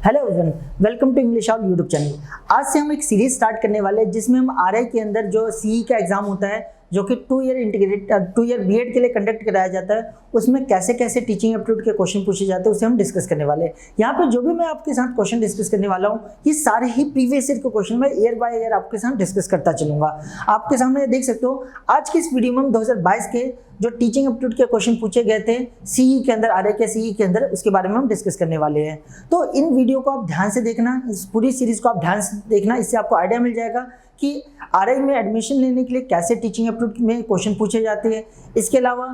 Hello everyone, welcome to English out YouTube channel. आज से हम एक सीरीज स्टार्ट करने वाले हैं जिसमें हम आरआई के अंदर जो सीई का एग्जाम होता है जो कि 2 ईयर बीएड के लिए कंडक्ट कराया जाता है, उसमें कैसे कैसे टीचिंग एप्टीट्यूड के क्वेश्चन पूछे जाते हैं उसे हम डिस्कस करने वाले हैं। यहाँ पे जो भी मैं आपके साथ क्वेश्चन डिस्कस करने वाला हूँ ये सारे ही प्रीवियस ईयर के क्वेश्चन मैं ईयर बाय ईयर आपके साथ डिस्कस करता चलूंगा। आपके सामने देख सकते हो आज की इस वीडियो में हम 2022 के जो टीचिंग एप्टीट्यूड के क्वेश्चन पूछे गए थे सीई के अंदर, आरआई के सीई के अंदर, उसके बारे में हम डिस्कस करने वाले हैं। तो इन वीडियो को आप ध्यान से देखना, इस पूरी सीरीज को आप ध्यान से देखना, इससे आपको आइडिया मिल जाएगा कि आरआई में एडमिशन लेने के लिए कैसे टीचिंग एप्टीट्यूड में क्वेश्चन पूछे जाते हैं। इसके अलावा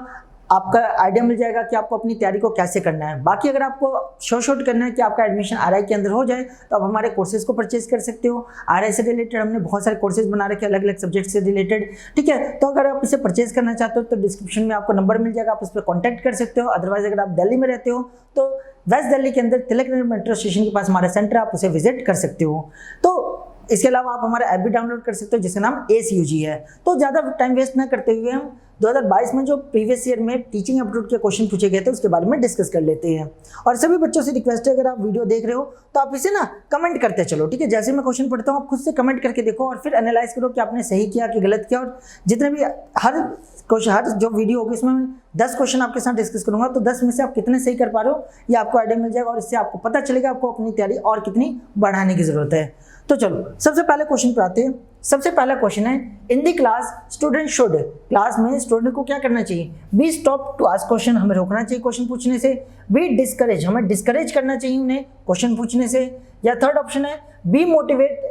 आपका आइडिया मिल जाएगा कि आपको अपनी तैयारी को कैसे करना है। बाकी अगर आपको शॉर्ट करना है कि आपका एडमिशन आरआई के अंदर हो जाए तो आप हमारे कोर्सेज को परचेज कर सकते हो। आरआई से रिलेटेड हमने बहुत सारे कोर्सेज बना रखे अलग अलग सब्जेक्ट से रिलेटेड, ठीक है। तो अगर आप इसे परचेज करना चाहते हो तो डिस्क्रिप्शन में आपको नंबर मिल जाएगा, आप उस पर कॉन्टैक्ट कर सकते हो। अदरवाइज अगर आप दिल्ली में रहते हो तो वेस्ट दिल्ली के अंदर तिलक नगर मेट्रो स्टेशन के पास हमारा सेंटर, आप उसे विजिट कर सकते हो। तो इसके अलावा आप हमारा ऐप भी डाउनलोड कर सकते हो जिसका नाम ACUG है। तो ज़्यादा टाइम वेस्ट ना करते हुए हम 2022 में जो प्रीवियस ईयर में टीचिंग एप्टीट्यूड के क्वेश्चन पूछे गए थे उसके बारे में डिस्कस कर लेते हैं। और सभी बच्चों से रिक्वेस्ट है, अगर आप वीडियो देख रहे हो तो आप इसे ना कमेंट करते चलो, ठीक है। जैसे मैं क्वेश्चन पढ़ता हूँ आप खुद से कमेंट करके देखो और फिर एनालाइज करो कि आपने सही किया कि गलत किया। और जितने भी हर जो वीडियो होगी इसमें 10 क्वेश्चन आपके साथ डिस्कस करूंगा, तो 10 में से आप कितने सही कर पा रहे हो ये आपको आइडिया मिल जाएगा और इससे आपको पता चलेगा आपको अपनी तैयारी और कितनी बढ़ाने की जरूरत है। तो चलो सबसे पहले क्वेश्चन पे आते हैं। सबसे पहला क्वेश्चन है, in the class student should, class में स्टूडेंट को क्या करना चाहिए? Be stop to ask question, हमें रोकना चाहिए क्वेश्चन पूछने से। बी डिस्करेज, हमें डिस्करेज करना चाहिए उन्हें क्वेश्चन पूछने से। या थर्ड ऑप्शन है be motivate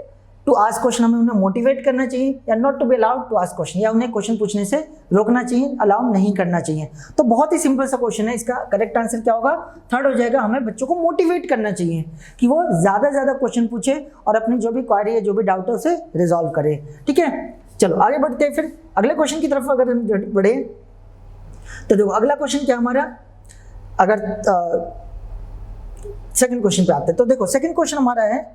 to ask question, हमें उन्हें मोटिवेट करना चाहिए। या not to be allowed to ask question, या उन्हें क्वेश्चन पूछने से रोकना चाहिए, अलाउ नहीं करना चाहिए। तो बहुत ही सिंपल सा क्वेश्चन है, इसका करेक्ट आंसर क्या होगा? थर्ड हो जाएगा। हमें बच्चों को मोटिवेट करना चाहिए कि वो ज़्यादा से ज़्यादा क्वेश्चन पूछे और अपनी जो भी क्वारी है, जो भी डाउट है उसे रिजॉल्व करे, ठीक है। चलो आगे बढ़ते हैं फिर अगले क्वेश्चन की तरफ। अगर हम बढ़े तो देखो अगला क्वेश्चन क्या हमारा, अगर सेकंड क्वेश्चन पे आते हैं तो देखो सेकंड क्वेश्चन हमारा है,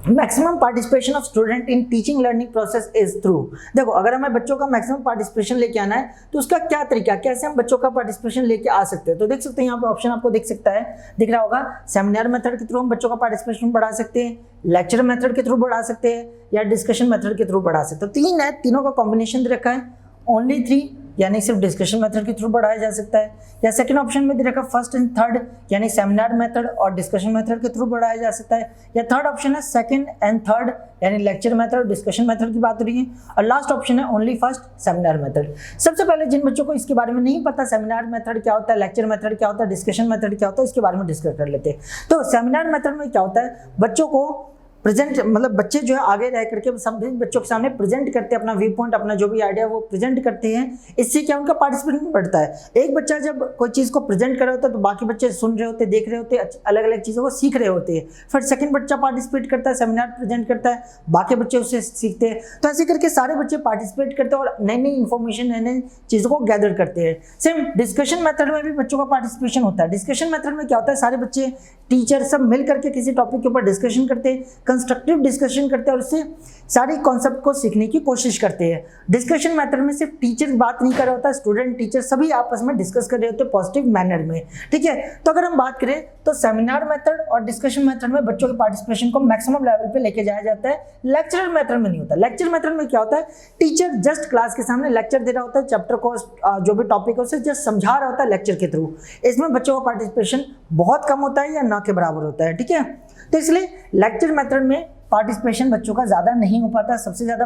maximum participation of student in teaching learning process is through. देखो अगर हमें बच्चों का मैक्सिमम पार्टिसिपेशन लेके आना है तो उसका क्या तरीका, कैसे हम बच्चों का पार्टिसिपेशन लेके आ सकते हैं? तो देख सकते हैं यहाँ पे ऑप्शन आपको दिख सकता है, दिख रहा होगा। सेमिनार मेथड के थ्रू हम बच्चों का पार्टिसिपेशन बढ़ा सकते हैं, लेक्चर मेथड के थ्रू बढ़ा सकते हैं, या डिस्कशन मेथड के थ्रू बढ़ा सकते हैं। तो 3 है, तीनों का कॉम्बिनेशन दे रखा है। ओनली 3 यानी सिर्फ डिस्कशन मेथड के थ्रू बढ़ाया जा सकता है। या सेकंड ऑप्शन में दे रखा फर्स्ट एंड थर्ड यानी सेमिनार मेथड और डिस्कशन मेथड के थ्रू बढ़ाया जा सकता है। या थर्ड ऑप्शन है सेकंड एंड थर्ड यानी लेक्चर मेथड और डिस्कशन मेथड की बात हो रही है। और लास्ट ऑप्शन है ओनली फर्स्ट सेमिनार मेथड। सबसे पहले जिन बच्चों को इसके बारे में नहीं पता सेमिनार मेथड क्या होता है, लेक्चर मेथड क्या होता है, डिस्कशन मेथड क्या होता है, इसके बारे में डिस्कस कर लेते हैं। तो सेमिनार मेथड में क्या होता है, बच्चों को प्रेजेंट, मतलब बच्चे जो है आगे रह करके सभी बच्चों के सामने प्रेजेंट करते हैं अपना व्यू पॉइंट, अपना जो भी आइडिया वो प्रेजेंट करते हैं। इससे क्या उनका पार्टिसिपेशन बढ़ता है। एक बच्चा जब कोई चीज़ को प्रेजेंट कर रहा होता है तो बाकी बच्चे सुन रहे होते, देख रहे होते, अलग अलग चीज़ों को सीख रहे होते हैं। फिर सेकंड बच्चा पार्टिसिपेट करता है, सेमिनार प्रेजेंट करता है, बाकी बच्चे उससे सीखते हैं। तो ऐसे करके सारे बच्चे पार्टिसिपेट करते हैं और नई नई इन्फॉर्मेशन, नई नई चीज़ों को गैदर करते हैं। सेम डिस्कशन मेथड में भी बच्चों का पार्टिसिपेशन होता है। डिस्कशन मेथड में क्या होता है, सारे बच्चे, टीचर सब मिल करके किसी टॉपिक के ऊपर डिस्कशन करते हैं, कंस्ट्रक्टिव डिस्कशन करते हैं और उससे सारी कॉन्सेप्ट को सीखने की कोशिश करते हैं। डिस्कशन मेथड में सिर्फ टीचर बात नहीं कर रहा होता, स्टूडेंट टीचर सभी आपस में डिस्कस कर रहे होते हैं पॉजिटिव मैनर में, ठीक है। तो अगर हम बात करें तो सेमिनार मेथड और डिस्कशन मेथड में बच्चों के पार्टिसिपेशन को मैक्सिमम लेवल पे लेके जाया जाता है। लेक्चरल मेथड में नहीं होता। लेक्चर मेथड में क्या होता है, टीचर जस्ट क्लास के सामने लेक्चर दे रहा होता है, चैप्टर को जो भी टॉपिक है उसे जस्ट समझा रहा होता है लेक्चर के थ्रू। इसमें बच्चों का पार्टिसिपेशन बहुत कम होता है या ना के बराबर होता है, ठीक है। तो इसलिए लेक्चर मेथड में पार्टिसिपेशन बच्चों का ज़्यादा नहीं हो पाता। सबसे ज़्यादा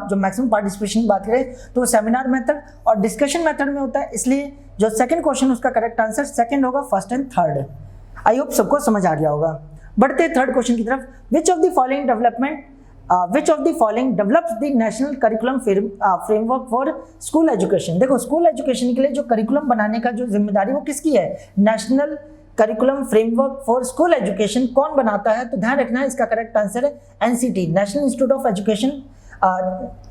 जो मैक्सिमम पार्टिसिपेशन की बात करें तो सेमिनार मेथड और डिस्कशन मेथड में होता है। इसलिए जो सेकंड क्वेश्चन उसका करेक्ट आंसर सेकंड होगा, first and third. I hope सबको समझ आ गया होगा। बढ़ते थर्ड क्वेश्चन की तरफ। Which of the following develops the national curriculum framework for school education. देखो स्कूल एजुकेशन के लिए जो करिकुलम बनाने का जो जिम्मेदारी वो किसकी है? National curriculum framework for school education कौन बनाता है? तो ध्यान रखना है इसका करेक्ट आंसर है NCT, national institute of education.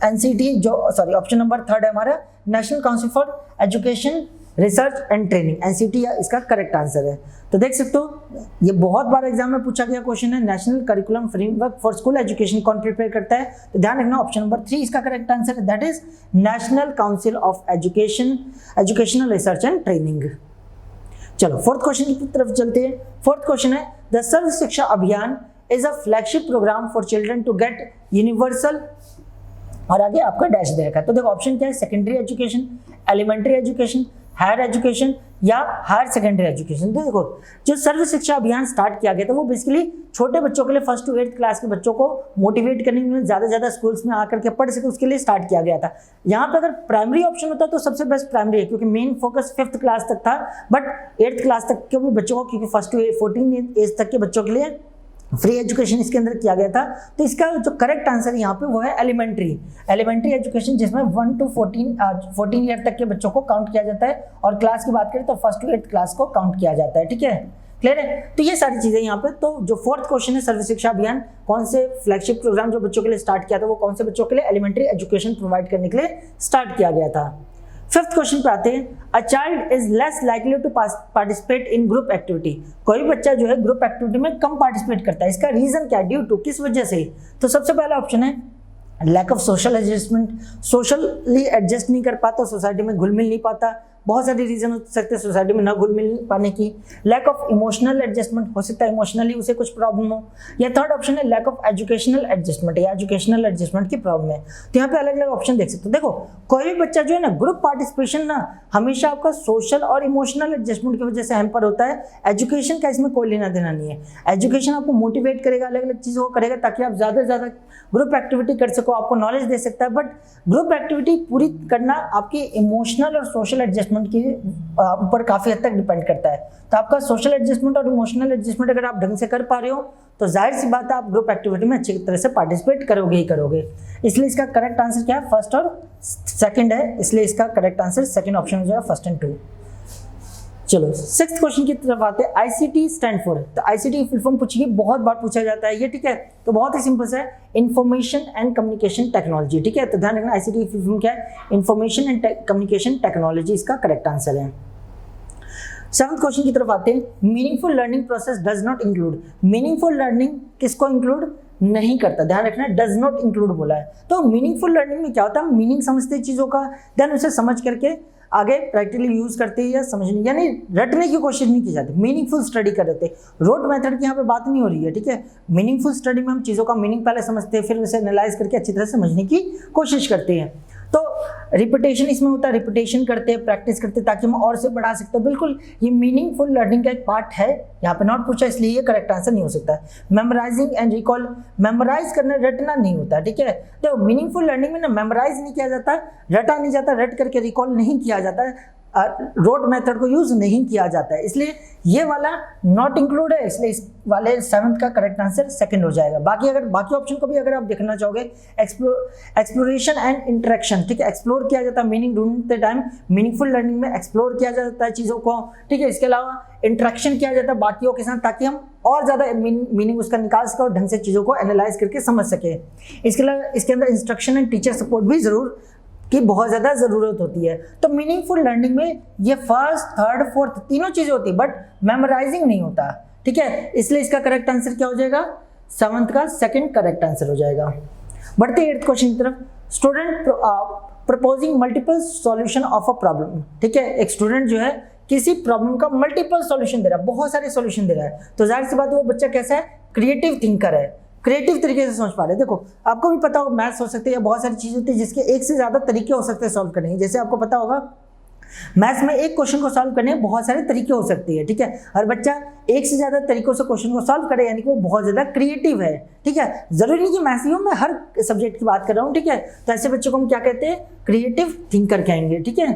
NCT जो सॉरी ऑप्शन नंबर थर्ड है हमारा, national council for education research and training, NCT इसका करेक्ट आंसर है। तो देख सकते हो ये बहुत बार एग्जाम में पूछा गया क्वेश्चन है। National curriculum framework for school education कौन प्रिपेयर करता है? तो ध्यान रखना ऑप्शन नंबर 3 इसका करेक्ट आंसर है, that is national council of education, educational research and training. चलो फोर्थ क्वेश्चन की तरफ चलते हैं। फोर्थ क्वेश्चन है the Sarva Shiksha Abhiyan is a flagship programme for children to get universal, और आगे आपका डैश दे रखा है। तो देखो ऑप्शन क्या है, secondary education, elementary education, higher education या हायर सेकेंडरी एजुकेशन। तो देखो जो सर्व शिक्षा अभियान स्टार्ट किया गया था वो बेसिकली छोटे बच्चों के लिए 1st to 8th क्लास के बच्चों को मोटिवेट करने के लिए ज़्यादा से ज़्यादा स्कूल्स में आकर के पढ़ सके उसके लिए स्टार्ट किया गया था। यहाँ पे अगर प्राइमरी ऑप्शन होता तो सबसे बेस्ट प्राइमरी है, क्योंकि मेन फोकस 5th क्लास तक था, बट 8th क्लास तक के भी बच्चों को, क्योंकि 1st to 14 एज तक के बच्चों के लिए फ्री एजुकेशन इसके अंदर किया गया था। तो इसका जो करेक्ट आंसर यहाँ पे वो है एलिमेंट्री एजुकेशन, जिसमें 1 to 14 ईयर तक के बच्चों को काउंट किया जाता है, और क्लास की बात करें तो 1st to 8th क्लास को काउंट किया जाता है। ठीक है, क्लियर है। तो ये सारी चीजें यहाँ पे। तो जो फोर्थ क्वेश्चन है सर्व शिक्षा अभियान कौन से फ्लैगशिप प्रोग्राम जो बच्चों के लिए स्टार्ट किया था वो कौन से बच्चों के लिए एलिमेंट्री एजुकेशन प्रोवाइड करने के लिए स्टार्ट किया गया था। फिफ्थ क्वेश्चन पे आते हैं, a child is less likely to participate in group activity. कोई बच्चा जो है ग्रुप एक्टिविटी में कम पार्टिसिपेट करता है, इसका रीजन क्या है, ड्यू टू, किस वजह से। तो सबसे पहला ऑप्शन है lack of social adjustment, socially adjust नहीं कर पाता, सोसाइटी में घुल मिल नहीं पाता, बहुत सारे रीजन हो सकते हैं सोसाइटी में ना घुल मिल पाने की। लैक ऑफ इमोशनल एडजस्टमेंट, हो सकता है इमोशनली उसे कुछ प्रॉब्लम हो। या थर्ड ऑप्शन है लैक ऑफ एजुकेशनल एडजस्टमेंट, या एजुकेशनल एडजस्टमेंट की प्रॉब्लम है। तो यहाँ पे अलग अलग ऑप्शन देख सकते हो। देखो कोई भी बच्चा जो है ना ग्रुप पार्टिसिपेशन ना हमेशा आपका सोशल और इमोशनल एडजस्टमेंट की वजह से हैम्पर होता है, एजुकेशन का इसमें कोई लेना देना नहीं है। एजुकेशन आपको मोटिवेट करेगा, अलग अलग चीज़ों को करेगा ताकि आप ज़्यादा से ज़्यादा ग्रुप एक्टिविटी कर सको, आपको नॉलेज दे सकता है, बट ग्रुप एक्टिविटी पूरी करना आपकी इमोशनल और सोशल एडजस्टमेंट के ऊपर काफ़ी हद तक डिपेंड करता है। तो आपका सोशल एडजस्टमेंट और इमोशनल एडजस्टमेंट अगर आप ढंग से कर पा रहे हो तो जाहिर सी बात है आप ग्रुप एक्टिविटी में अच्छी तरह से पार्टिसिपेट करोगे ही करोगे। इसलिए इसका करेक्ट आंसर क्या है, फर्स्ट और सेकंड है, इसलिए इसका करेक्ट आंसर सेकंड ऑप्शन हो जाएगा, 1 और 2। चलो सिक्स्थ क्वेश्चन की तरफ आते हैं, आईसीटी स्टैंड फॉर। तो आईसीटी फुल फॉर्म पूछिए, बहुत बार पूछा जाता है ये, ठीक है। तो बहुत ही सिंपल सा है, इंफॉर्मेशन एंड कम्युनिकेशन टेक्नोलॉजी, ठीक है। तो ध्यान रखना आईसीटी फुल फॉर्म क्या है, इंफॉर्मेशन एंड कम्युनिकेशन टेक्नोलॉजी, इसका करेक्ट आंसर है। सेवंथ क्वेश्चन की तरफ आते हैं, meaningful learning process does not include. Meaningful learning किसको इंक्लूड नहीं करता, ध्यान रखना डज नॉट इंक्लूड बोला है। तो मीनिंगफुल लर्निंग में क्या होता है, मीनिंग समझते हैं चीज़ों का, देन उसे समझ करके आगे प्रैक्टिकली यूज करते हैं या समझने, यानी रटने की कोशिश नहीं की जाती, मीनिंगफुल स्टडी कर रहे थे। रोड मेथड की यहाँ पे बात नहीं हो रही है, ठीक है। मीनिंगफुल स्टडी में हम चीज़ों का मीनिंग पहले समझते हैं, फिर उसे एनालाइज करके अच्छी तरह से समझने की कोशिश करते हैं। तो रिपीटेशन इसमें होता है, रिपीटेशन करते हैं, प्रैक्टिस करते हैं ताकि हम और से बढ़ा सकते हो। बिल्कुल ये मीनिंगफुल लर्निंग का एक पार्ट है, यहाँ पे नॉट पूछा इसलिए ये करेक्ट आंसर नहीं हो सकता है। मेमोराइजिंग एंड रिकॉल, मेमोराइज करना रटना नहीं होता, ठीक है। तो मीनिंगफुल लर्निंग में ना मेमोराइज नहीं किया जाता, रटा नहीं जाता, रट करके रिकॉल नहीं किया जाता है, रोड मेथड को यूज नहीं किया जाता है, इसलिए ये वाला नॉट इंक्लूड है, इसलिए इस वाले सेवंथ का करेक्ट आंसर सेकंड हो जाएगा। बाकी अगर बाकी ऑप्शन को भी अगर आप देखना चाहोगे, एक्सप्लोरेशन एंड इंटरेक्शन, ठीक है, एक्सप्लोर किया जाता है मीनिंग ढूंढते टाइम, मीनिंगफुल लर्निंग में एक्सप्लोर किया जाता है चीज़ों को, ठीक है। इसके अलावा इंटरेक्शन किया जाता है बाकियों के साथ ताकि हम और ज़्यादा मीनिंग उसका निकाल सके और ढंग से चीज़ों को एनालाइज करके समझ सके। इसके अलावा इसके अंदर इंस्ट्रक्शन एंड टीचर सपोर्ट भी ज़रूर की बहुत ज़्यादा ज़रूरत होती है। तो मीनिंगफुल लर्निंग में ये फर्स्ट, थर्ड, फोर्थ तीनों चीज़ें होती है, बट मेमोराइजिंग नहीं होता, ठीक है। इसलिए इसका करेक्ट आंसर क्या हो जाएगा, सेवंथ का सेकंड करेक्ट आंसर हो जाएगा। बढ़ते 8th क्वेश्चन की तरफ, student proposing multiple solution of a problem, ठीक है। एक स्टूडेंट जो है किसी प्रॉब्लम का मल्टीपल सॉल्यूशन दे रहा है, बहुत सारे सॉल्यूशन दे रहा है, तो जाहिर सी बात है वो बच्चा कैसा है, क्रिएटिव थिंकर है, क्रिएटिव तरीके से सोच पा रहे हैं। देखो आपको भी पता होगा मैथ्स हो सकते हैं या बहुत सारी चीज़ होती है जिसके एक से ज़्यादा तरीके हो सकते हैं सॉल्व करने के। जैसे आपको पता होगा मैथ्स में एक क्वेश्चन को सॉल्व करने में बहुत सारे तरीके हो सकते हैं, ठीक है। हर बच्चा एक से ज़्यादा तरीकों से क्वेश्चन को सॉल्व करे, यानी कि वो बहुत ज़्यादा क्रिएटिव है, ठीक है। जरूरी नहीं कि मैथ्स ही हो, मैं हर सब्जेक्ट की बात कर रहा हूँ, ठीक है। तो ऐसे बच्चों को हम क्या कहते हैं, क्रिएटिव थिंकर कहेंगे, ठीक है।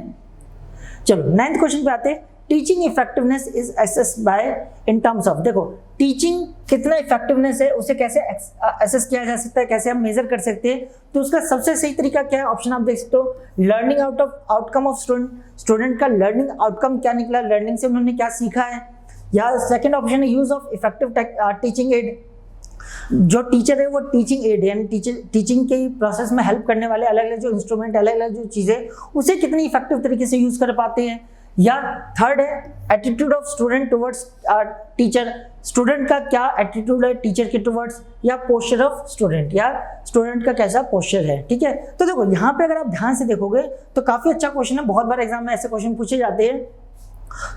चलो 9th क्वेश्चन पे आते हैं, teaching effectiveness is assessed by in terms of. देखो टीचिंग कितना इफेक्टिवनेस है उसे कैसे असेस किया जा सकता है, कैसे हम मेजर कर सकते हैं, तो उसका सबसे सही तरीका क्या है, ऑप्शन आप देख सकते हो, लर्निंग आउटकम ऑफ स्टूडेंट का लर्निंग आउटकम क्या निकला, लर्निंग से उन्होंने क्या सीखा है। या सेकंड ऑप्शन है use of effective teaching add, जो टीचर है वो टीचिंग एड यानी टीचिंग के प्रोसेस में हेल्प करने वाले अलग अलग जो इंस्ट्रूमेंट, अलग अलग जो चीज़ें उसे कितनी इफेक्टिव तरीके से यूज कर पाते हैं। या थर्ड है attitude of student towards teacher, student का क्या एटीट्यूड है टीचर के टुवर्ड्स, या पोस्चर ऑफ स्टूडेंट, या स्टूडेंट का कैसा पोस्चर है, ठीक है। तो देखो यहाँ पे अगर आप ध्यान से देखोगे तो काफ़ी अच्छा क्वेश्चन है, बहुत बार एग्जाम में ऐसे क्वेश्चन पूछे जाते हैं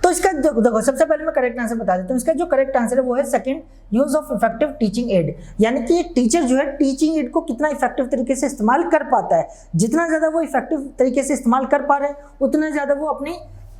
तो इसका देखो सबसे पहले मैं करेक्ट आंसर बता देता हूँ। इसका जो करेक्ट आंसर है वो है second, use of effective teaching add. यानी कि एक टीचर जो है टीचिंग एड को कितना इफेक्टिव तरीके से इस्तेमाल कर पाता है। जितना ज़्यादा वो इफेक्टिव तरीके से इस्तेमाल कर पा रहे हैं उतना ज़्यादा वो अपनी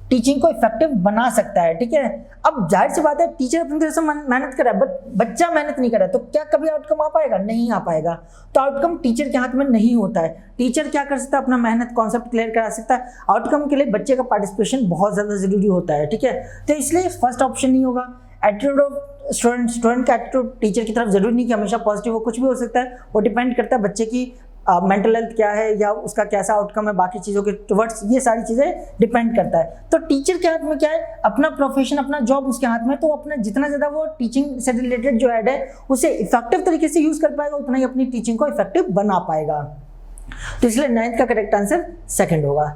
टीचिंग को इफेक्टिव बना सकता है। ठीक है, अब जाहिर सी बात है टीचर अपनी तरफ से मेहनत कर रहा है बट बच्चा मेहनत नहीं कर रहा है, तो क्या कभी आउटकम आ पाएगा? नहीं आ पाएगा। तो आउटकम टीचर के हाथ में नहीं होता है। टीचर क्या कर सकता है? अपना मेहनत कॉन्सेप्ट क्लियर करा सकता है। आउटकम के लिए बच्चे का पार्टिसिपेशन बहुत ज़्यादा जरूरी होता है। ठीक है, तो इसलिए फर्स्ट ऑप्शन नहीं होगा। एटीट्यूड ऑफ स्टूडेंट का एटीट्यूड टीचर की तरफ जरूरी नहीं कि हमेशा पॉजिटिव हो, कुछ भी हो सकता है। वो डिपेंड करता है बच्चे की मेंटल हेल्थ क्या है या उसका कैसा आउटकम है, बाकी चीज़ों के टुवर्ड्स, ये सारी चीज़ें डिपेंड करता है। तो टीचर के हाथ में क्या है? अपना प्रोफेशन, अपना जॉब उसके हाथ में। तो अपना जितना ज़्यादा वो टीचिंग से रिलेटेड जो ऐड है उसे इफेक्टिव तरीके से यूज़ कर पाएगा उतना ही अपनी टीचिंग को इफेक्टिव बना पाएगा। तो इसलिए 9th का करेक्ट आंसर सेकंड होगा।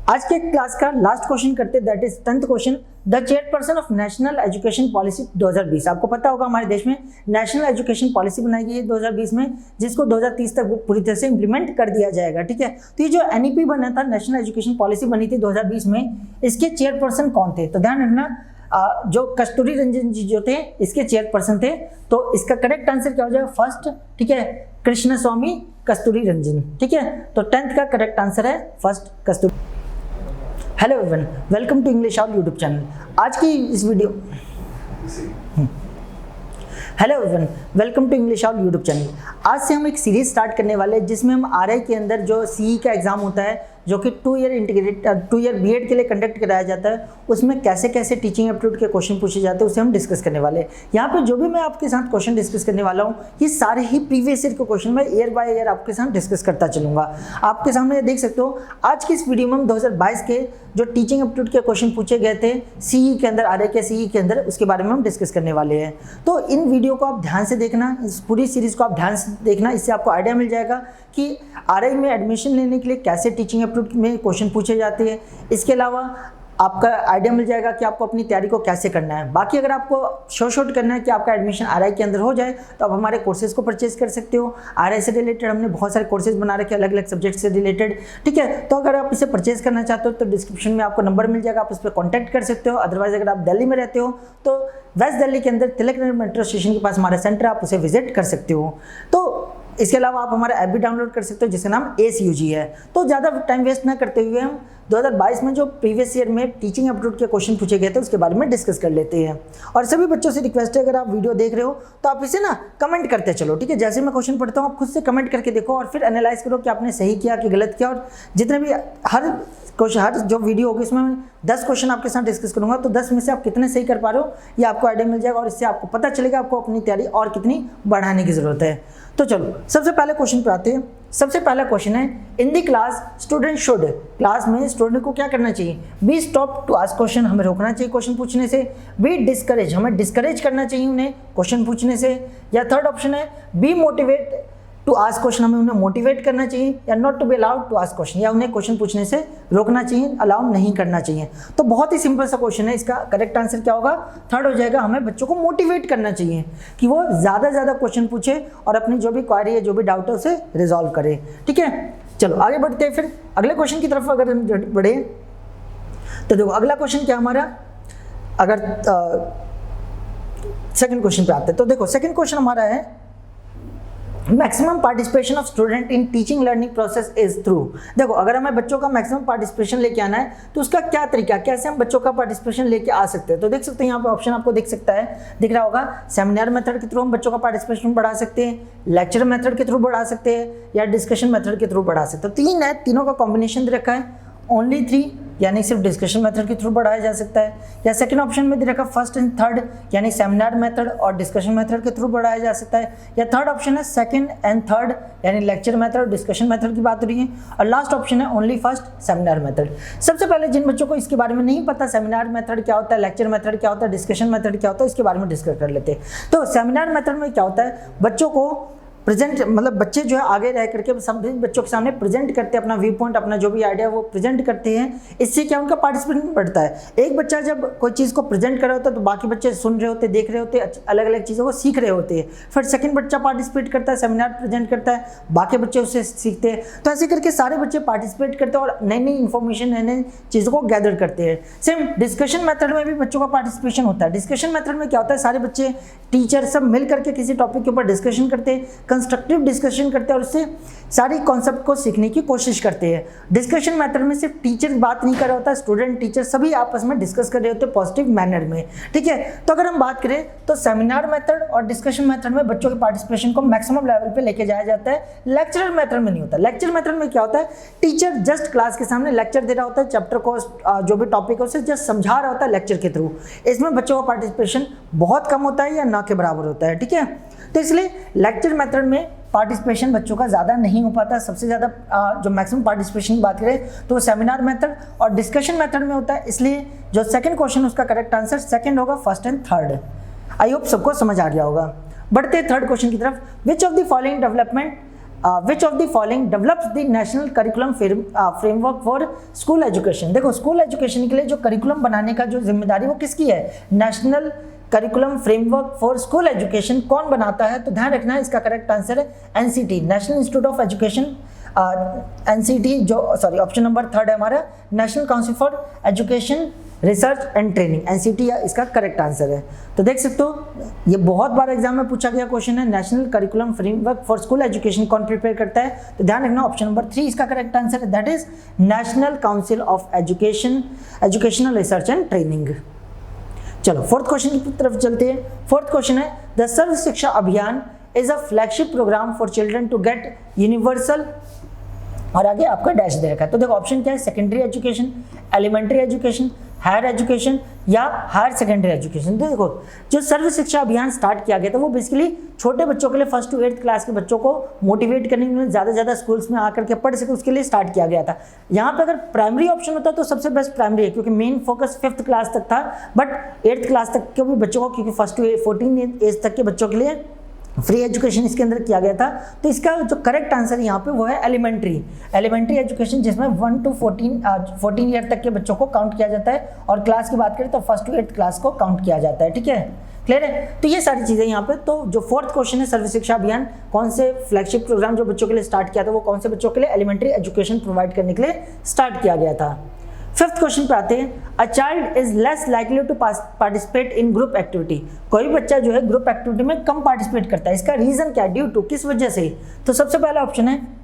आज के क्लास का लास्ट क्वेश्चन करते, that is 10th question. The chairperson of national education policy 2020। आपको पता होगा हमारे देश में नेशनल एजुकेशन पॉलिसी बनाई गई है 2020 में, जिसको 2030 तक पूरी तरह से इंप्लीमेंट कर दिया जाएगा। ठीक है, तो ये जो NEP बना था, नेशनल एजुकेशन पॉलिसी बनी थी 2020 में, इसके चेयरपर्सन कौन थे? तो ध्यान रखना जो कस्तूरी रंजन जी जो थे इसके चेयरपर्सन थे। तो इसका करेक्ट आंसर क्या हो जाएगा? फर्स्ट। ठीक है, कृष्ण स्वामी कस्तूरी रंजन। ठीक है, तो 10th का करेक्ट आंसर है first, Kasturi. Hello everyone, welcome to English all YouTube channel. आज की इस video hello everyone, welcome to English all YouTube channel. आज से हम एक सीरीज स्टार्ट करने वाले हैं जिसमें हम RI के अंदर जो CE का एग्जाम होता है जो कि 2 ईयर BEd के लिए कंडक्ट कराया जाता है, उसमें कैसे कैसे टीचिंग एप्टीट्यूड के क्वेश्चन पूछे जाते हैं उसे हम डिस्कस करने वाले हैं। यहाँ पे जो भी मैं आपके साथ क्वेश्चन डिस्कस करने वाला हूँ ये सारे ही प्रीवियस ईयर के क्वेश्चन मैं ईयर बाय ईयर आपके साथ डिस्कस करता चलूँगा। आपके सामने देख सकते हो आज की इस वीडियो में हम 2022 के जो टीचिंग एप्टीट्यूड के क्वेश्चन पूछे गए थे CE के अंदर, RI के CE के अंदर, उसके बारे में हम डिस्कस करने वाले हैं। तो इन वीडियो को आप ध्यान से देखना, इस पूरी सीरीज को आप ध्यान से देखना, इससे आपको आइडिया मिल जाएगा कि RI में एडमिशन लेने के लिए कैसे टीचिंग एप्टीट्यूड में क्वेश्चन पूछे जाते हैं। इसके अलावा आपका आइडिया मिल जाएगा कि आपको अपनी तैयारी को कैसे करना है। बाकी अगर आपको शॉर्ट करना है कि आपका एडमिशन RI के अंदर हो जाए तो आप हमारे कोर्सेज को परचेज कर सकते हो। RI से रिलेटेड हमने बहुत सारे कोर्सेज बना रखे अलग अलग सब्जेक्ट से रिलेटेड। ठीक है, तो अगर आप इसे परचेज करना चाहते हो तो डिस्क्रिप्शन में आपको नंबर मिल जाएगा, आप उस पर कॉन्टैक्ट कर सकते हो। अदरवाइज अगर आप दिल्ली में रहते हो तो वेस्ट दिल्ली के अंदर तिलक नगर मेट्रो स्टेशन के पास हमारा सेंटर, आप उसे विजिट कर सकते हो। तो इसके अलावा आप हमारा ऐप भी डाउनलोड कर सकते हो जिसका नाम ACUG है। तो ज़्यादा टाइम वेस्ट ना करते हुए हम 2022 में जो प्रीवियस ईयर में टीचिंग एप्टीट्यूड के क्वेश्चन पूछे गए थे उसके बारे में डिस्कस कर लेते हैं। और सभी बच्चों से रिक्वेस्ट है, अगर आप वीडियो देख रहे हो तो आप इसे ना कमेंट करते चलो। ठीक है, जैसे मैं क्वेश्चन पढ़ता हूँ आप खुद से कमेंट करके देखो और फिर एनालाइज करो कि आपने सही किया कि गलत किया। और जितने भी हर जो वीडियो होगी उसमें मैं 10 क्वेश्चन आपके साथ डिस्कस करूंगा, तो 10 में से आप कितने सही कर पा रहे हो ये आपको आइडिया मिल जाएगा और इससे आपको पता चलेगा आपको अपनी तैयारी और कितनी बढ़ाने की जरूरत है। तो चलो सबसे पहले क्वेश्चन पे आते हैं। सबसे पहला क्वेश्चन है, in the class student should, class में स्टूडेंट को क्या करना चाहिए? Be stop to ask question, हमें रोकना चाहिए क्वेश्चन पूछने से। बी डिस्करेज, हमें डिस्करेज करना चाहिए उन्हें क्वेश्चन पूछने से। या थर्ड ऑप्शन है be motivate to ask question, हमें उन्हें मोटिवेट करना चाहिए। या not to be allowed to ask question, या उन्हें क्वेश्चन पूछने से रोकना चाहिए, अलाउ नहीं करना चाहिए। तो बहुत ही सिंपल सा क्वेश्चन है, इसका करेक्ट आंसर क्या होगा? थर्ड हो जाएगा, हमें बच्चों को मोटिवेट करना चाहिए कि वो ज़्यादा से ज़्यादा क्वेश्चन पूछे और अपनी जो भी क्वारी है, जो भी डाउट है उसे रिजॉल्व करे। ठीक है, चलो आगे बढ़ते हैं फिर अगले क्वेश्चन की तरफ। अगर हम बढ़े तो देखो अगला क्वेश्चन क्या हमारा, अगर सेकंड क्वेश्चन पे आते हैं तो देखो सेकंड क्वेश्चन हमारा है, maximum participation of student in teaching learning process is through. देखो अगर हमें बच्चों का मैक्सिमम पार्टिसिपेशन लेके आना है तो उसका क्या तरीका, कैसे हम बच्चों का पार्टिसिपेशन लेके आ सकते हैं? तो देख सकते हैं यहाँ पे ऑप्शन आपको दिख सकता है, दिख रहा होगा। सेमिनार मेथड के थ्रू हम बच्चों का पार्टिसिपेशन बढ़ा सकते हैं, लेक्चर मेथड के थ्रू बढ़ा सकते हैं, या डिस्कशन मेथड के थ्रू बढ़ा सकते हैं। तो 3 है, तीनों का कॉम्बिनेशन दे रखा है। ओनली 3 यानी सिर्फ डिस्कशन मेथड के थ्रू बढ़ाया जा सकता है। या सेकंड ऑप्शन में दे रखा फर्स्ट एंड थर्ड यानी सेमिनार मेथड और डिस्कशन मेथड के थ्रू बढ़ाया जा सकता है। या थर्ड ऑप्शन है सेकंड एंड थर्ड यानी लेक्चर मेथड और डिस्कशन मेथड की बात हो रही है। और लास्ट ऑप्शन है ओनली फर्स्ट सेमिनार मेथड। सबसे पहले जिन बच्चों को इसके बारे में नहीं पता सेमिनार मेथड क्या होता है, लेक्चर मेथड क्या होता है, डिस्कशन मेथड क्या होता है, इसके बारे में डिस्कस कर लेते हैं। तो सेमिनार मेथड में क्या होता है, बच्चों को प्रेजेंट मतलब बच्चे जो है आगे रह करके सब बच्चों के सामने प्रेजेंट करते हैं अपना व्यू पॉइंट, अपना जो भी आइडिया वो प्रेजेंट करते हैं। इससे क्या उनका पार्टिसिपेशन बढ़ता है। एक बच्चा जब कोई चीज़ को प्रेजेंट कर रहा होता है तो बाकी बच्चे सुन रहे होते, देख रहे होते, अलग अलग चीज़ों को सीख रहे होते हैं। फिर सेकंड बच्चा पार्टिसिपेट करता है, सेमिनार प्रेजेंट करता है, बाकी बच्चे उससे सीखते हैं। तो ऐसे करके सारे बच्चे पार्टिसिपेट करते हैं और नई नई इन्फॉर्मेशन, नई नई चीज़ों को गैदर करते हैं। सेम डिस्कशन मेथड में भी बच्चों का पार्टिसिपेशन होता है। डिस्कशन मेथड में क्या होता है, सारे बच्चे टीचर सब मिल करके किसी टॉपिक के ऊपर डिस्कशन करते हैं, कंस्ट्रक्टिव डिस्कशन करते हैं और उससे सारी कॉन्सेप्ट को सीखने की कोशिश करते हैं। डिस्कशन मेथड में सिर्फ टीचर बात नहीं कर रहा होता, स्टूडेंट टीचर सभी आपस में डिस्कस कर रहे होते हैं पॉजिटिव मैनर में, ठीक है। तो अगर हम बात करें तो सेमिनार मेथड और डिस्कशन मेथड में बच्चों के पार्टिसिपेशन को मैक्सिमम लेवल पे लेके जाया जाता है। लेक्चरर मेथड में नहीं होता। लेक्चर मेथड में क्या होता है, टीचर जस्ट क्लास के सामने लेक्चर दे रहा होता है, चैप्टर को जो भी टॉपिक है उसे जस्ट समझा रहा होता है लेक्चर के थ्रू। इसमें बच्चों का पार्टिसिपेशन बहुत कम होता है या ना के बराबर होता है, ठीक है। तो इसलिए लेक्चर मेथड में पार्टिसिपेशन बच्चों का ज़्यादा नहीं हो पाता। सबसे ज़्यादा जो मैक्सिमम पार्टिसिपेशन की बात करें तो वो सेमिनार मेथड और डिस्कशन मेथड में होता है। इसलिए जो सेकंड क्वेश्चन उसका करेक्ट आंसर सेकंड होगा, first and third. I hope सबको समझ आ गया होगा। बढ़ते हैं थर्ड क्वेश्चन की तरफ। Which of the following develops the national curriculum framework for school education. देखो स्कूल एजुकेशन के लिए जो करिकुलम बनाने का जो जिम्मेदारी वो किसकी है, national curriculum framework for school education कौन बनाता है। तो ध्यान रखना है इसका करेक्ट आंसर है NCT, national institute of education. NCT जो सॉरी ऑप्शन नंबर थर्ड है हमारा, national council for education research and training, NCT इसका करेक्ट आंसर है। तो देख सकते हो ये बहुत बार एग्जाम में पूछा गया क्वेश्चन है, national curriculum framework for school education कौन प्रिपेयर करता है। तो ध्यान रखना ऑप्शन नंबर 3 इसका करेक्ट आंसर है, that is national council of education, educational research and training. चलो फोर्थ क्वेश्चन की तरफ चलते हैं। फोर्थ क्वेश्चन है the Sarva Shiksha Abhiyan is a flagship programme for children to get universal, और आगे आपका डैश दे रखा है। तो देखो ऑप्शन क्या है, secondary education, elementary education, higher education या हायर सेकेंडरी एजुकेशन। तो देखो जो सर्व शिक्षा अभियान स्टार्ट किया गया था वो बेसिकली छोटे बच्चों के लिए 1st to 8th क्लास के बच्चों को मोटिवेट करने के लिए ज़्यादा से ज़्यादा स्कूल्स में आकर के पढ़ सके उसके लिए स्टार्ट किया गया था। यहाँ पे अगर प्राइमरी ऑप्शन होता तो सबसे बेस्ट प्राइमरी है, क्योंकि मेन फोकस 5th क्लास तक था, बट 8th क्लास तक के भी बच्चों को, क्योंकि 1st to 14 एज तक के बच्चों के लिए फ्री एजुकेशन इसके अंदर किया गया था। तो इसका जो करेक्ट आंसर यहाँ पे वो है एलिमेंट्री एजुकेशन, जिसमें 1 to 14 ईयर तक के बच्चों को काउंट किया जाता है, और क्लास की बात करें तो 1st to 8th क्लास को काउंट किया जाता है, ठीक है। क्लियर है। तो ये सारी चीज़ें यहाँ पे। तो जो फोर्थ क्वेश्चन है सर्व शिक्षा अभियान कौन से फ्लैगशिप प्रोग्राम जो बच्चों के लिए स्टार्ट किया था वो कौन से बच्चों के लिए एलिमेंट्री एजुकेशन प्रोवाइड करने के लिए स्टार्ट किया गया था। फिफ्थ क्वेश्चन पे आते हैं, a child is less likely to participate in group activity. कोई बच्चा जो है ग्रुप एक्टिविटी में कम पार्टिसिपेट करता है, इसका रीजन क्या है, ड्यू टू, किस वजह से। तो सबसे पहला ऑप्शन है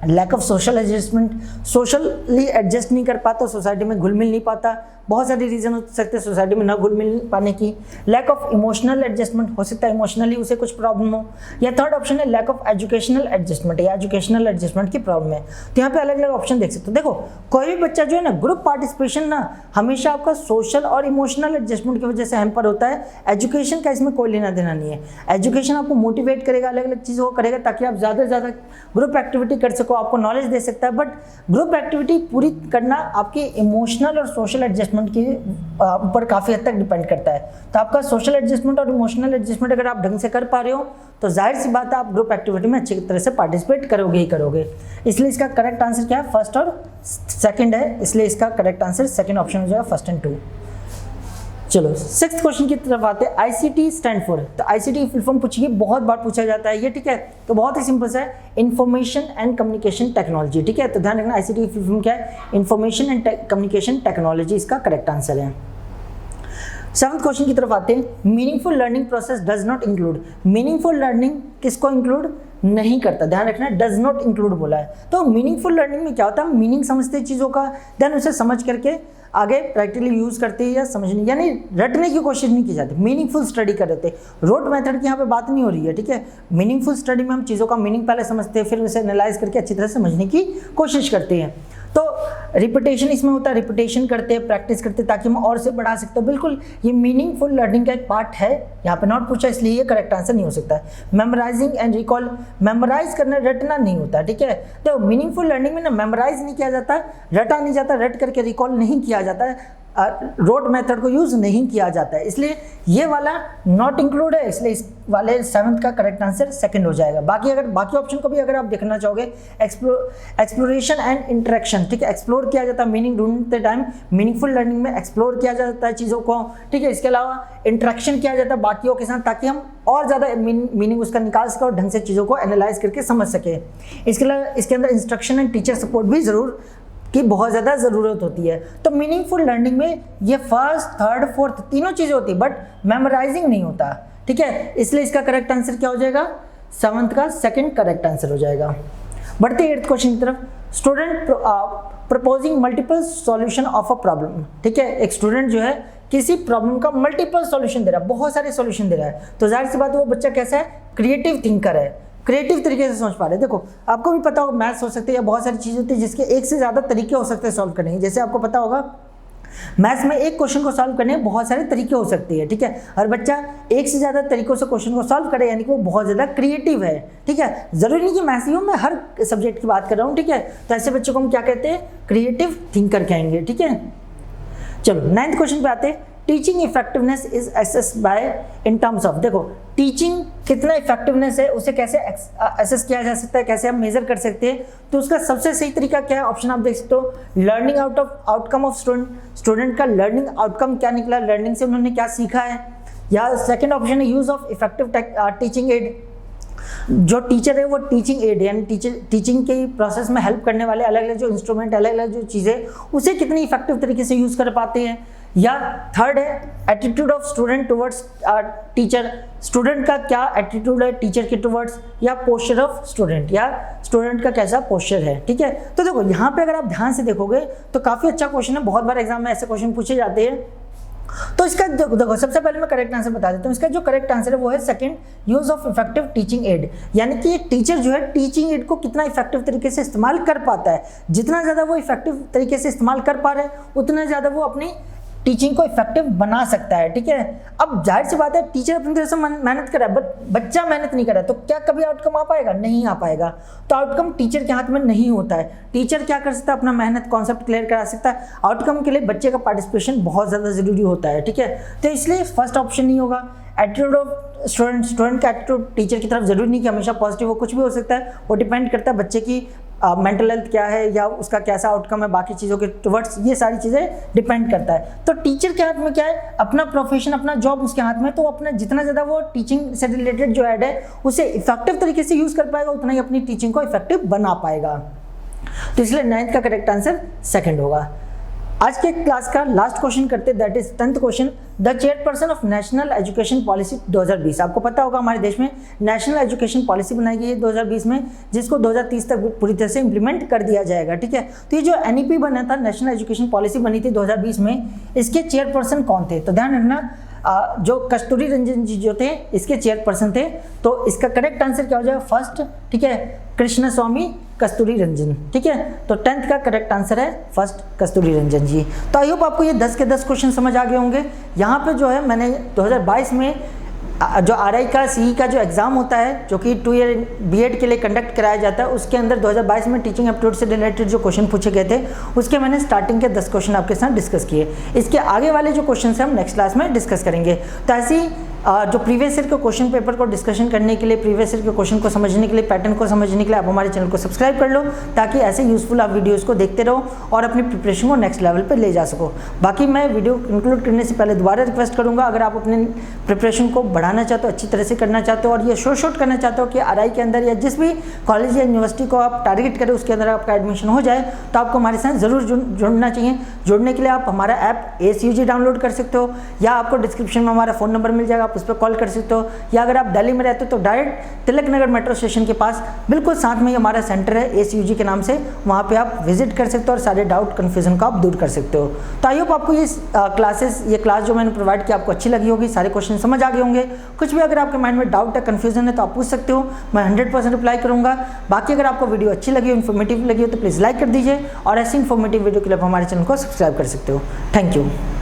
lack of social adjustment, socially adjust नहीं कर पाता, सोसाइटी में घुल मिल नहीं पाता। बहुत सारे रीजन हो सकते हैं सोसाइटी में ना घुल मिल पाने की। लैक ऑफ इमोशनल एडजस्टमेंट, हो सकता है इमोशनली उसे कुछ प्रॉब्लम हो। या थर्ड ऑप्शन है लैक ऑफ एजुकेशनल एडजस्टमेंट, या एजुकेशनल एडजस्टमेंट की प्रॉब्लम है। तो यहाँ पे अलग अलग ऑप्शन देख सकते हो। देखो कोई भी बच्चा जो है ना ग्रुप पार्टिसिपेशन ना हमेशा आपका सोशल और इमोशनल एडजस्टमेंट की वजह से हैम्पर होता है। एजुकेशन का इसमें कोई लेना देना नहीं है। एजुकेशन आपको मोटिवेट करेगा, अलग अलग चीज़ों को करेगा ताकि आप ज़्यादा से ज़्यादा ग्रुप एक्टिविटी कर सको, आपको नॉलेज दे सकता है। बट ग्रुप एक्टिविटी पूरी करना आपके इमोशनल और सोशल एडजस्टमेंट के ऊपर काफ़ी हद तक डिपेंड करता है। तो आपका सोशल एडजस्टमेंट और इमोशनल एडजस्टमेंट अगर आप ढंग से कर पा रहे हो तो जाहिर सी बात है आप ग्रुप एक्टिविटी में अच्छी तरह से पार्टिसिपेट करोगे ही करोगे। इसलिए इसका करेक्ट आंसर क्या है, फर्स्ट और सेकंड है, इसलिए इसका करेक्ट आंसर सेकंड ऑप्शन हो जाएगा, फर्स्ट एंड 2। चलो सिक्स्थ क्वेश्चन की तरफ आते हैं। आईसीटी स्टैंड फॉर, तो आईसीटी फुल फॉर्म पूछिए, बहुत बार पूछा जाता है ये, ठीक है। तो बहुत ही सिंपल सा है, इंफॉर्मेशन एंड कम्युनिकेशन टेक्नोलॉजी, ठीक है। तो ध्यान रखना आईसीटी फुल फॉर्म क्या है, इंफॉर्मेशन एंड कम्युनिकेशन टेक्नोलॉजी, इसका करेक्ट आंसर है। सेवंथ क्वेश्चन की तरफ आते हैं। Meaningful learning process does not include, meaningful learning किसको इंक्लूड नहीं करता, ध्यान रखना डज नॉट इंक्लूड बोला है। तो मीनिंगफुल लर्निंग में क्या होता है, मीनिंग समझते चीज़ों का, देन उसे समझ करके आगे प्रैक्टिकली यूज़ करते हैं या समझने, यानी रटने की कोशिश नहीं की जाती, मीनिंगफुल स्टडी कर रहे थे। रोड मेथड की यहाँ पे बात नहीं हो रही है, ठीक है। मीनिंगफुल स्टडी में हम चीज़ों का मीनिंग पहले समझते हैं, फिर उसे एनालाइज करके अच्छी तरह से समझने की कोशिश करते हैं। तो रिपीटेशन इसमें होता है, रिपीटेशन करते हैं, प्रैक्टिस करते हैं ताकि हम और से बढ़ा सकते हो। बिल्कुल ये मीनिंगफुल लर्निंग का एक पार्ट है, यहाँ पे नॉट पूछा इसलिए ये करेक्ट आंसर नहीं हो सकता है। मेमोराइजिंग एंड रिकॉल, मेमोराइज करना रटना नहीं होता, ठीक है। तो मीनिंगफुल लर्निंग में ना मेमोराइज नहीं किया जाता, रटा नहीं जाता, रट करके रिकॉल नहीं किया जाता है। रोट मेथड को यूज़ नहीं किया जाता है, इसलिए ये वाला नॉट इंक्लूड है, इसलिए इस वाले 7th का करेक्ट आंसर सेकंड हो जाएगा। बाकी अगर बाकी ऑप्शन को भी अगर आप देखना चाहोगे, एक्सप्लोरेशन एंड इंटरेक्शन, ठीक है, एक्सप्लोर किया जाता है मीनिंग ढूंढते टाइम, मीनिंगफुल लर्निंग में एक्सप्लोर किया जाता है चीज़ों को, ठीक है। इसके अलावा इंटरेक्शन किया जाता है बाकियों के साथ, ताकि हम और ज़्यादा मीनिंग उसका निकाल सकें और ढंग से चीज़ों को एनालाइज करके समझ सके। इसके अलावा इसके अंदर इंस्ट्रक्शन एंड टीचर सपोर्ट भी ज़रूर की बहुत ज़्यादा ज़रूरत होती है। तो मीनिंगफुल लर्निंग में ये फर्स्ट, थर्ड, फोर्थ तीनों चीज़ें होती है, बट मेमोराइजिंग नहीं होता, ठीक है। इसलिए इसका करेक्ट आंसर क्या हो जाएगा, 7th का सेकंड करेक्ट आंसर हो जाएगा। बढ़ते 8th क्वेश्चन की तरफ। Student proposing multiple solution of a problem, ठीक है। एक स्टूडेंट जो है किसी प्रॉब्लम का मल्टीपल सॉल्यूशन दे रहा है, बहुत सारे सॉल्यूशन दे रहा है, तो जाहिर सी बात है वो बच्चा कैसा है, क्रिएटिव थिंकर है, क्रिएटिव तरीके से सोच पा रहे हैं। देखो आपको भी पता होगा मैथ्स हो सकते हैं या बहुत सारी चीज़ें होती है जिसके एक से ज़्यादा तरीके हो सकते हैं सॉल्व करने के। जैसे आपको पता होगा मैथ्स में एक क्वेश्चन को सॉल्व करने के बहुत सारे तरीके हो सकते हैं, ठीक है। हर बच्चा एक से ज़्यादा तरीकों से क्वेश्चन को सॉल्व करे, यानी कि वो बहुत ज़्यादा क्रिएटिव है, ठीक है। ज़रूरी नहीं कि मैथ्स ही हो, मैं हर सब्जेक्ट की बात कर रहा हूँ, ठीक है। तो ऐसे बच्चों को हम क्या कहते हैं, क्रिएटिव थिंकर कहेंगे, ठीक है। चलो 9th क्वेश्चन पे आते हैं। Teaching effectiveness is assess by in terms of, देखो टीचिंग कितना इफेक्टिवनेस है उसे कैसे असेस किया जा सकता है, कैसे हम मेजर कर सकते हैं, तो उसका सबसे सही तरीका क्या है, ऑप्शन आप देख सकते हो, लर्निंग आउटकम ऑफ स्टूडेंट का लर्निंग आउटकम क्या निकला, लर्निंग से उन्होंने क्या सीखा है। या सेकंड ऑप्शन है use of effective teaching add, जो टीचर है वो टीचिंग एड यानी टीचिंग के प्रोसेस में हेल्प करने वाले अलग अलग जो इंस्ट्रूमेंट, अलग अलग जो चीज़ें, उसे कितनी इफेक्टिव तरीके से यूज़ कर पाते हैं। या थर्ड है attitude of student towards teacher, student का क्या एटीट्यूड है टीचर के टुवर्ड्स, या पोस्चर ऑफ स्टूडेंट, या स्टूडेंट का कैसा पोस्चर है, ठीक है। तो देखो यहाँ पे अगर आप ध्यान से देखोगे तो काफ़ी अच्छा क्वेश्चन है, बहुत बार एग्जाम में ऐसे क्वेश्चन पूछे जाते हैं। तो इसका देखो सबसे पहले मैं करेक्ट आंसर बता देता हूँ। इसका जो करेक्ट आंसर है वो है second, use of effective teaching add, यानी कि एक टीचर जो है टीचिंग एड को कितना इफेक्टिव तरीके से इस्तेमाल कर पाता है। जितना ज़्यादा वो इफेक्टिव तरीके से इस्तेमाल कर पा रहा है उतना ज़्यादा वो अपनी टीचिंग को इफेक्टिव बना सकता है, ठीक है। अब जाहिर सी बात है टीचर अपनी तरह से मेहनत कर रहा है बट बच्चा मेहनत नहीं कर रहा, तो क्या कभी आउटकम आ पाएगा, नहीं आ पाएगा। तो आउटकम टीचर के हाथ में नहीं होता है। टीचर क्या कर सकता है, अपना मेहनत कॉन्सेप्ट क्लियर करा सकता है, आउटकम के लिए बच्चे का पार्टिसिपेशन बहुत ज़्यादा जरूरी होता है, ठीक है। तो इसलिए फर्स्ट ऑप्शन नहीं होगा। एटीट्यूड ऑफ स्टूडेंट का एटीट्यूड टीचर की तरफ जरूरी नहीं कि हमेशा पॉजिटिव हो, कुछ भी हो सकता है, वो डिपेंड करता है बच्चे की मेंटल हेल्थ क्या है या उसका कैसा आउटकम है, बाकी चीज़ों के टुवर्ड्स, ये सारी चीज़ें डिपेंड करता है। तो टीचर के हाथ में क्या है, अपना प्रोफेशन, अपना जॉब उसके हाथ में, तो अपना जितना ज़्यादा वो टीचिंग से रिलेटेड जो ऐड है उसे इफेक्टिव तरीके से यूज़ कर पाएगा, उतना ही अपनी टीचिंग को इफेक्टिव बना पाएगा। तो इसलिए 9th का करेक्ट आंसर सेकेंड होगा। आज के क्लास का लास्ट क्वेश्चन करते हैं, that is 10th question. The chairperson of national education policy 2020, आपको पता होगा हमारे देश में नेशनल एजुकेशन पॉलिसी बनाई गई है 2020 में, जिसको 2030 तक पूरी तरह से इंप्लीमेंट कर दिया जाएगा, ठीक है। तो ये जो NEP बना था, नेशनल एजुकेशन पॉलिसी बनी थी 2020 में, इसके चेयरपर्सन कौन थे, तो ध्यान रखना जो कस्तूरी रंजन जी जो थे इसके चेयरपर्सन थे। तो इसका करेक्ट आंसर क्या हो जाएगा, फर्स्ट, ठीक है, कृष्ण स्वामी कस्तूरी रंजन, ठीक है। तो 10th का करेक्ट आंसर है फर्स्ट, कस्तूरी रंजन जी। तो आई होप आपको ये 10 के 10 क्वेश्चन समझ आ गए होंगे। यहाँ पे जो है मैंने 2022 में जो RI का CE का जो एग्ज़ाम होता है, जो कि 2 ईयर B.Ed के लिए कंडक्ट कराया जाता है, उसके अंदर 2022 में टीचिंग एप्टीट्यूड से रिलेटेड जो क्वेश्चन पूछे गए थे उसके मैंने स्टार्टिंग के 10 क्वेश्चन आपके साथ डिस्कस किए। इसके आगे वाले जो क्वेश्चन हैं हम नेक्स्ट क्लास में डिस्कस करेंगे। तो ऐसी जो प्रीवियस ईयर के क्वेश्चन पेपर को डिस्कशन करने के लिए, प्रीवियस ईयर के क्वेश्चन को समझने के लिए, पैटर्न को समझने के लिए आप हमारे चैनल को सब्सक्राइब कर लो, ताकि ऐसे यूजफुल आप वीडियोस को देखते रहो और अपनी प्रिपरेशन को नेक्स्ट लेवल पे ले जा सको। बाकी मैं वीडियो इंक्लूड करने से पहले दोबारा रिक्वेस्ट करूंगा, अगर आप अपने प्रिपरेशन को बढ़ाना चाहते हो, अच्छी तरह से करना चाहते हो और ये शॉर्ट करना चाहते हो कि RI के अंदर या जिस भी कॉलेज या यूनिवर्सिटी को आप टारगेट करें उसके अंदर आपका एडमिशन हो जाए, तो आपको हमारे साथ ज़रूर जुड़ना चाहिए। जुड़ने के लिए आप हमारा ऐप ACUG डाउनलोड कर सकते हो, या आपको डिस्क्रिप्शन में हमारा फ़ोन नंबर मिल जाएगा, आप उस पर कॉल कर सकते हो, या अगर आप दिल्ली में रहते हो तो direct Tilak Nagar metro station के पास बिल्कुल साथ में ही हमारा सेंटर है ACUG के नाम से, वहाँ पे आप विजिट कर सकते हो और सारे डाउट कन्फ्यूजन को आप दूर कर सकते हो। तो आई होप आपको ये क्लास जो मैंने प्रोवाइड की आपको अच्छी लगी होगी, सारे क्वेश्चन समझ आ गए होंगे। कुछ भी अगर आपके माइंड में डाउट है, कन्फ्यूजन है, तो आप पूछ सकते हो, मैं 100% रिप्लाई करूँगा। बाकी अगर आपको वीडियो अच्छी लगी हो, इन्फॉर्मेटिव लगी हो, तो प्लीज़ लाइक कर दीजिए और ऐसी इन्फॉर्मेटिव वीडियो के लिए आप हमारे चैनल को सब्सक्राइब कर सकते हो। Thank you.